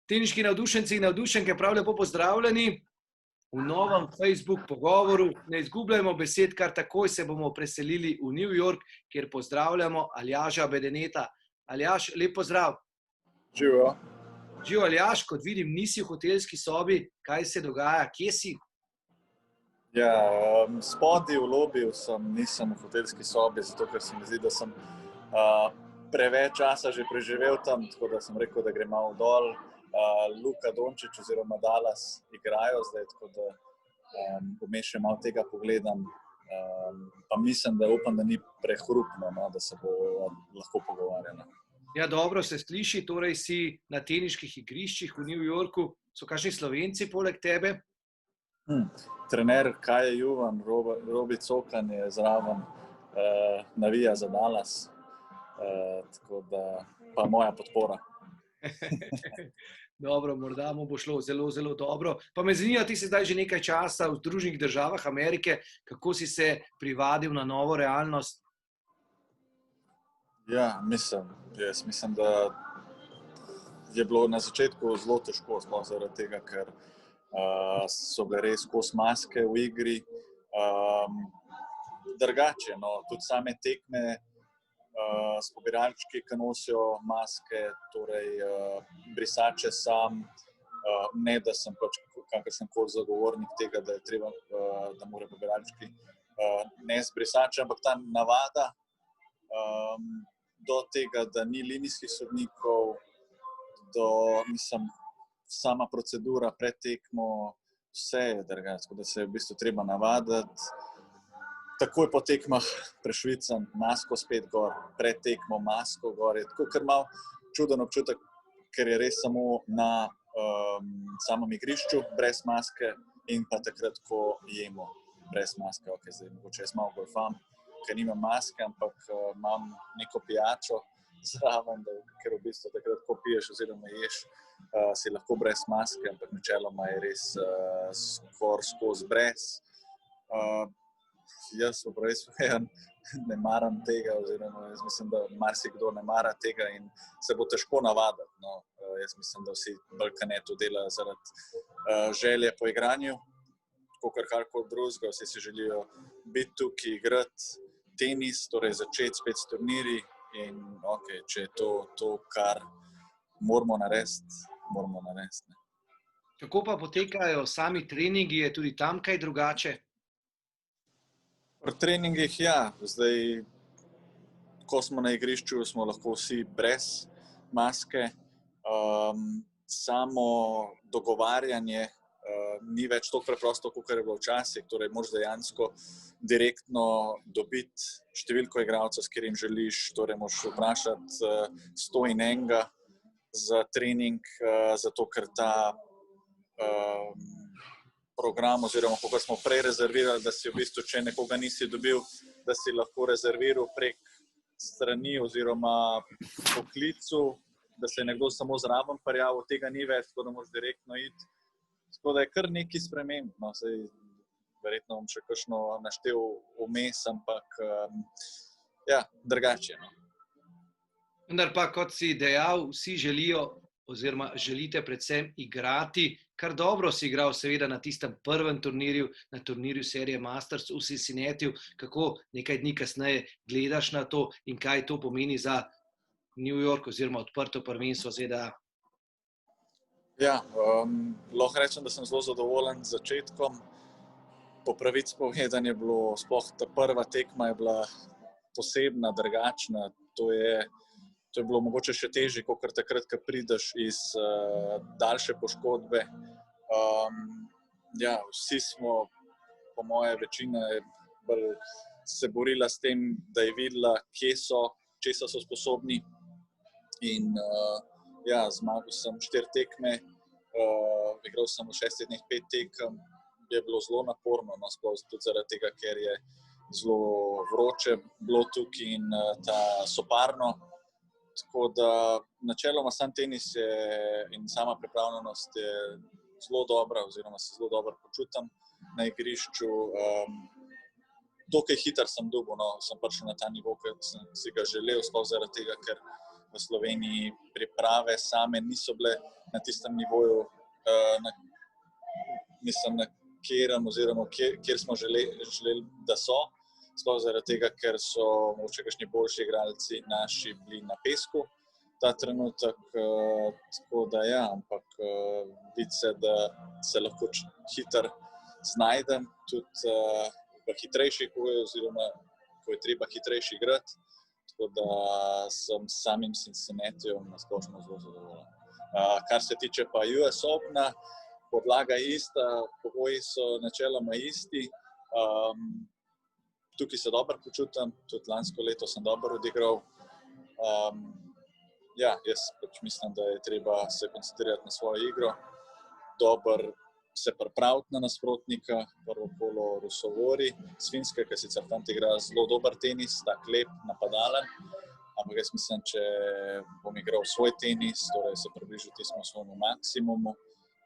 Teniški navdušenci in navdušenke, prav lepo pozdravljeni v novem Facebook pogovoru. Ne izgubljajmo besed, kar takoj se bomo preselili v New York, kjer pozdravljamo Aljaža Bedeneta. Aljaž, lep pozdrav. Živijo. Živijo, Aljaž, kot vidim, nisi v hotelski sobi. Kaj se dogaja? Kje si? Ja, spodaj v lobiju nisem v hotelski sobi, zato ker se mi zdi, da sem preveč časa že preživel tam, tako da sem rekel, da grem malo dol. Luka Dončić oziroma Dallas igrajo zdaj, tako da vmes še malo tega pogledam. Pa mislim, da upam, da ni prehrupno, no, da se bo lahko pogovarjala. Ja, dobro se sliši, torej si na teniških igriščih v New Yorku. So kakšni Slovenci poleg tebe? Trener Kaja Juvan, Robi Cokan je zraven, navija za Dallas, tako da pa moja podpora. Dobro, morda mu bo šlo zelo, zelo dobro. Pa me zanima, ti si zdaj že nekaj časa v Združenih državah Amerike. Kako si se privadil na novo realnost? Ja, mislim, da je bilo na začetku zelo težko, sploh zaradi tega, ker so bile res kos maske v igri. Drugače, no, tudi same tekme s pobiralčki, ki nosijo maske, torej brisače sam, ne da sem pač kakršenkoli zagovornik tega, da je treba, da morajo pobiralčki ne z brisače, ampak ta navada do tega, da ni linijskih sodnikov, sama procedura pred tekmo, vse je drugače, da se je v bistvu treba navaditi. Takoj po tekmah prešvicam, masko spet gor, pred tekmo masko gor. Je tako kar malo čuden občutek, ker je res samo na samem igrišču brez maske in pa takrat, ko jemo brez maske. Okay, zdaj, mogoče jaz malo golfam, ker nimam maske, ampak imam neko pijačo zraven, ker v bistvu takrat, ko piješ oziroma ješ, si lahko brez maske, ampak načeloma je res skozi brez. Jaz ne maram tega, oziroma jaz mislim, da marsikdo ne mara tega in se bo težko navaditi. No, jaz mislim, da vsi Balkane to delajo zaradi želje po igranju, kakor drugega. Vsi si želijo biti tukaj, igrati tenis, torej začeti spet s turnirji in okay, če je to, kar moramo narediti, moramo narediti. Kako pa potekajo sami treningi? Je tudi tam kaj drugače? Pri treningih, ja. Zdaj, ko smo na igrišču, smo lahko vsi brez maske. Samo dogovarjanje ni več tako preprosto, kot je bilo včasih. Torej, moraš dejansko direktno dobiti številko igralcev, s katerim želiš. Torej, moraš vprašati 101 za trening, zato ker ta program, oziroma kako smo prej rezervirali, da si v bistvu, če nekoga nisi dobil, da si lahko rezerviral prek strani oziroma poklicu, da se je nekdo samo zraven prijavil, tega ni več, tako da moraš direktno iti. Tako da je kar nekaj sprememb. No, verjetno bom še kakšno naštel vmes, ampak ja, drugače. No. Vendar pa, kot si dejal, vsi želijo oziroma želite predvsem igrati. Kar dobro si igral seveda na tistem prvem turnirju, na turnirju serije Masters v Cincinnatiju. Kako nekaj dni kasneje gledaš na to in kaj to pomeni za New York oziroma odprto prvenstvo ZDA? Ja, lahko rečem, da sem zelo zadovoljen z začetkom. Po pravici povedano je bilo, sploh ta prva tekma je bila posebna, drugačna. To je bilo mogoče še težje, kot takrat, ko prideš iz daljše poškodbe. Ja, vsi smo, po moje večina, se borila s tem, da je videla, česa so sposobni. In ja, zmagal sem 4 tekme, igral sem v 6 dneh 5 tekem. Je bilo zelo naporno, no, sploh tudi zaradi tega, ker je zelo vroče bilo tukaj in ta soparno. Tako da načeloma sam tenis in sama pripravljenost je zelo dobra, oziroma se zelo dobro počutim na igrišču. Dokaj hiter sem dobil, no, sem prišel na ta nivo, ker sem si ga želel, sploh zaradi tega, ker v Sloveniji priprave same niso bile na tistem nivoju, na katerem oziroma kjer smo želeli, da so. Sploh zaradi tega, ker so mogoče kakšni boljši igralci naši bili na pesku ta trenutek. Tako da ja, ampak vidi se, da se lahko hitro znajdem tudi v hitrejših bojih oziroma ko je treba hitrejši igrati. Tako da sem s samim Cincinnatijem na splošno zelo zadovoljen. Kar se tiče pa US Opena, podlaga je ista, pogoji so načeloma isti. Tukaj se dobro počutim, tudi lansko leto sem dobro odigral. Ja, jaz pač mislim, da je treba se koncentrirati na svojo igro, dobro se pripraviti na nasprotnika, prvo kolo Rusovori, s Finske, ki sicer tam igra zelo dober tenis, tak lep, napadalen, ampak jaz mislim, če bom igral svoj tenis, torej se približil tistemu svojemu maksimumu,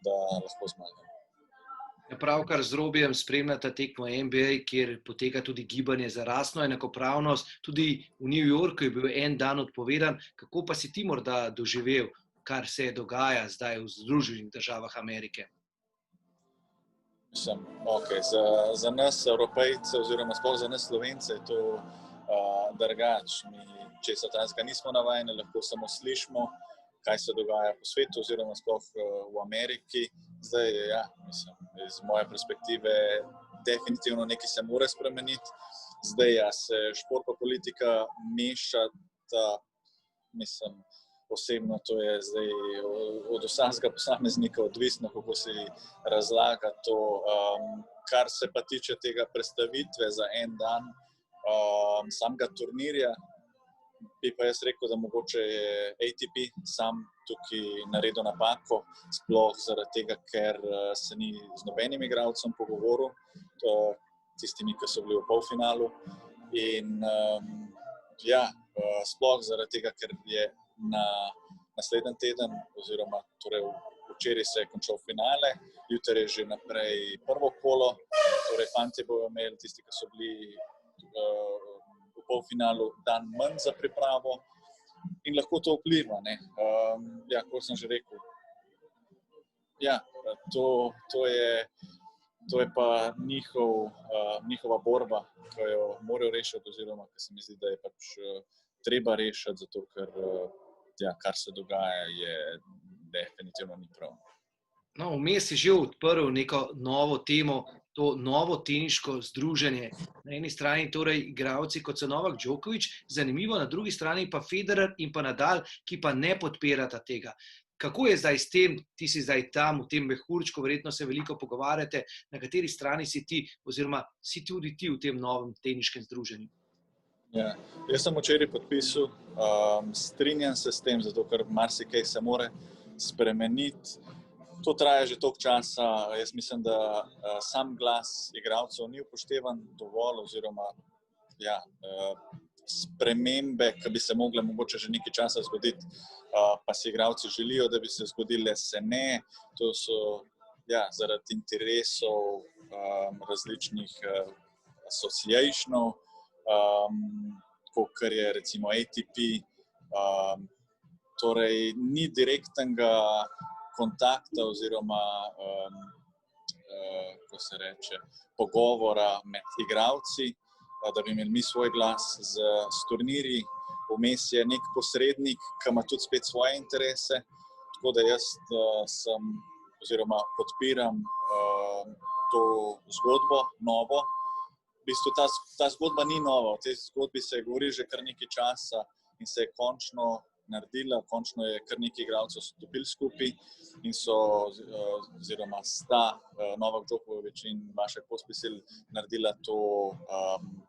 da lahko zmagam. Pravkar z Robijem spremljata tekmo NBA, kjer poteka tudi gibanje za rasno enakopravnost. Tudi v New Yorku je bil en dan odpovedan. Kako pa si ti morda doživel, kar se dogaja zdaj v Združenih državah Amerike? Mislim, za nas, Evropejce oziroma sploh za nas Slovence je to drugače. Mi česa takega nismo navajeni, lahko samo slišimo, kaj se dogaja po svetu oziroma sploh v Ameriki. Zdaj, ja, mislim, iz moje perspektive definitivno nekaj se mora spremeniti. Zdaj, ja, se šport pa politika mešata, mislim, osebno to je zdaj od vsakega posameznika odvisno, kako si razlaga to. Kar se pa tiče tega predstavitve za en dan samega turnirja, bi pa jaz rekel, da mogoče je ATP sam tukaj naredil napako, sploh zaradi tega, ker se ni z nobenim igralcem pogovoril, tistimi, ki so bili v polfinalu. In ja, sploh zaradi tega, ker je na naslednji teden, oziroma torej včeraj se je končal finale, jutri je že naprej prvo kolo, torej fantje bojo imeli, tisti, ki so bili v polfinalu, dan manj za pripravo in lahko to vpliva, ne. Ja, kot sem že rekel, ja, to je pa njihova borba, ki jo morajo rešiti, oziroma ki se mi zdi, da je pač treba rešiti, zato ker ja, kar se dogaja, je definitivno ni prav. No, vmes si že odprl neko novo temo, to novo teniško združenje. Na eni strani torej igralci, kot so Novak Djokovic, zanimivo, na drugi strani pa Federer in pa Nadal, ki pa ne podpirata tega. Kako je zdaj s tem, ti si zdaj tam, v tem mehurčku, verjetno se veliko pogovarjate, na kateri strani si ti, oziroma si tudi ti v tem novem teniškem združenju? Ja, jaz sem včeraj podpisal, strinjam se s tem, zato ker marsikaj se mora spremeniti. To traja že toliko časa, jaz mislim, da sam glas igralcev ni upoštevan dovolj, oziroma ja, spremembe, ki bi se mogle mogoče že nekaj časa zgoditi, pa si igralci želijo, da bi se zgodile, se ne. To so ja, zaradi interesov različnih associationov, kot je recimo ATP, torej ni direktnega kontakta oziroma kako se reče, pogovora med igralci, da bi imeli mi svoj glas z turnirji. Vmes je nek posrednik, ki ima tudi spet svoje interese, tako da jaz sem oziroma podpiram to zgodbo novo. V bistvu ta zgodba ni nova, o tej zgodbi se govori že kar nekaj časa in se je končno naredila, končno je kar nekaj igralcev stopili skupaj in so, oziroma sta Novak Djokovic in Vašek Pospisil naredila to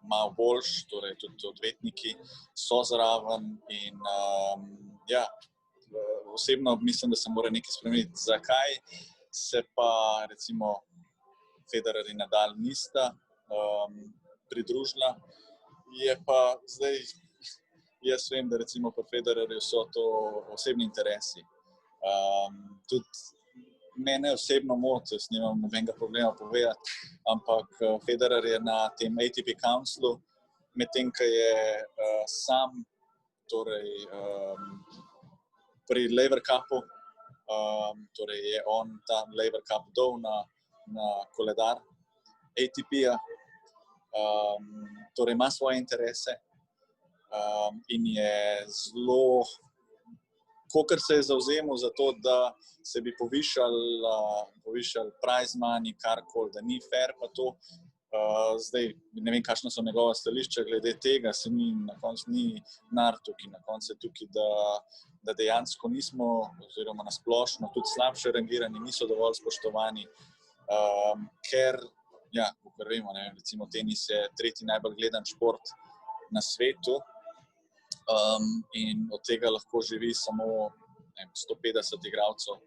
malo boljš, torej tudi odvetniki so zraven in ja, osebno mislim, da se mora nekaj spremeniti. Zakaj se pa recimo Federer in Nadal nista pridružila, je pa zdaj, jaz vem, da recimo pri Federerju so to osebni interesi. Tudi mene osebno moti, jaz nimam nobenega problema povedati, ampak Federer je na tem ATP Councilu, medtem ko je sam torej, pri Lever Cupu, torej je on ta Lever Cup dal na koledar ATP-ja, torej ima svoje interese in je zelo, kakor se je zavzemal za to, da se bi povišal prize money, karkoli, da ni fair pa to. Zdaj, ne vem, kakšno so njegova stališča glede tega, se na koncu ni nar tukaj, na koncu je tukaj, da dejansko nismo, oziroma na splošno, tudi slabše rangirani, niso dovolj spoštovani, ker, ja, kakor vemo, ne vem, recimo tenis je tretji najbolj gledan šport na svetu, in od tega lahko živi samo 150 igralcev,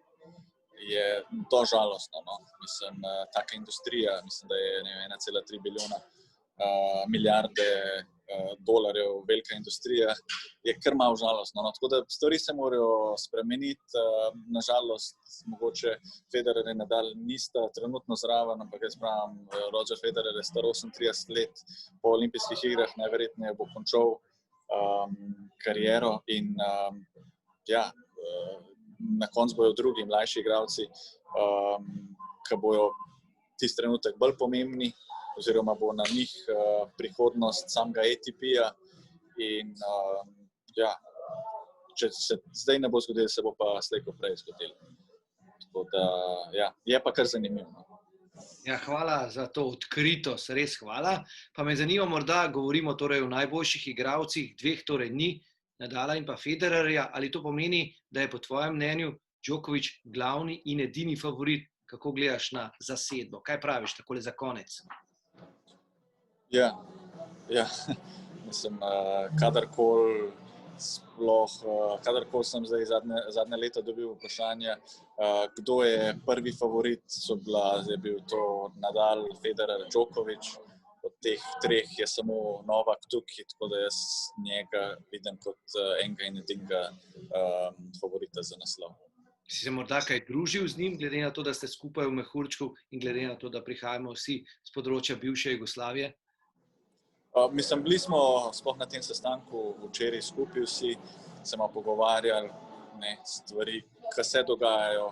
je to žalostno. No? Mislim, taka industrija, mislim, da je 1,3 milijarde dolarjev velika industrija, je kar malo žalostno. No? Tako da stvari se morajo spremeniti. Nažalost, mogoče Federer in Nadal nista trenutno zraven, ampak jaz pravim, Roger Federer je star 38 let, po olimpijskih igrah najverjetneje bo končal kariero in ja, na koncu bojo drugi mlajši igralci, ki bojo tisti trenutek bolj pomembni, oziroma bo na njih prihodnost samega ATP-ja in ja, če se zdaj ne bo zgodilo, se bo pa slej ko prej zgodilo. Tako da, ja, je pa kar zanimivo. Ja, hvala za to odkritost, res hvala. Pa me zanima, morda govorimo torej o najboljših igralcih, dveh torej ni, Nadala in pa Federerja, ali to pomeni, da je po tvojem mnenju Djokovic glavni in edini favorit? Kako gledaš na zasedbo? Kaj praviš takole za konec? Ja, mislim, kadarkoli sem zdaj zadnje leta dobil vprašanje, kdo je prvi favorit, je bil to Nadal, Federer, Djokovic. Od teh treh je samo Novak tukaj, tako da jaz njega vidim kot enega in edinega favorita za naslov. Si se morda kaj družil z njim, glede na to, da ste skupaj v mehurčku in glede na to, da prihajamo vsi z področja bivše Jugoslavije? Mislim, bili smo sploh na tem sestanku včeraj skupaj vsi, se malo pogovarjali, stvari, ki se dogajajo,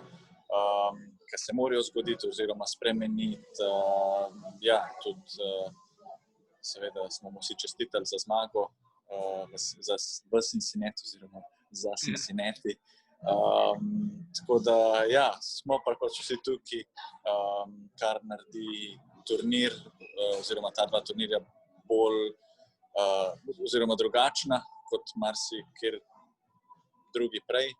ki se morajo zgoditi oziroma spremeniti. Ja, tudi seveda smo mu vsi čestitali za zmago v Cincinnati oziroma za Cincinnati. Tako da, ja, smo pa pač vsi tukaj, kar naredi turnir, oziroma ta dva turnirja bolj oziroma drugačna kot marsikjer drugi prej.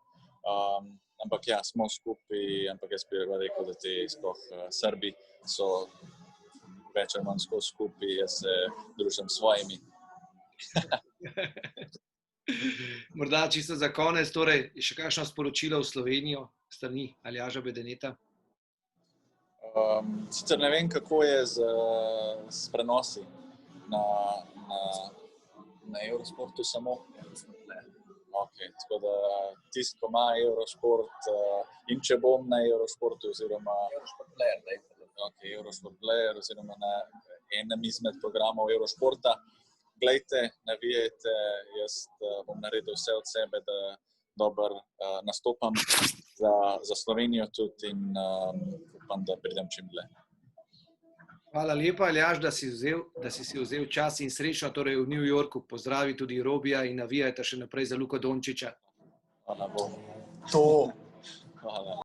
Ampak ja, smo skupaj, ampak jaz bi rekel, da ti sploh Srbi so več ali manj skupaj, jaz se družim s svojimi. Morda čisto za konec, torej, je še kakšno sporočilo v Slovenijo strani Aljaža Bedeneta? Sicer ne vem, kako je s prenosi na Eurosportu samo. Okay, tako da tisti, ko ima Eurosport in če bom na Eurosportu oziroma Eurosport Player oziroma na enem izmed programov Eurosporta, glejte, navijajte, jaz bom naredil vse od sebe, da dobro nastopam za Slovenijo tudi in upam, da pridem čim dlje. Hvala lepa, Aljaž, da si si vzel čas in srečno torej v New Yorku. Pozdravi tudi Robija in navijajte še naprej za Luko Dončića. Hvala Bogu. Hvala.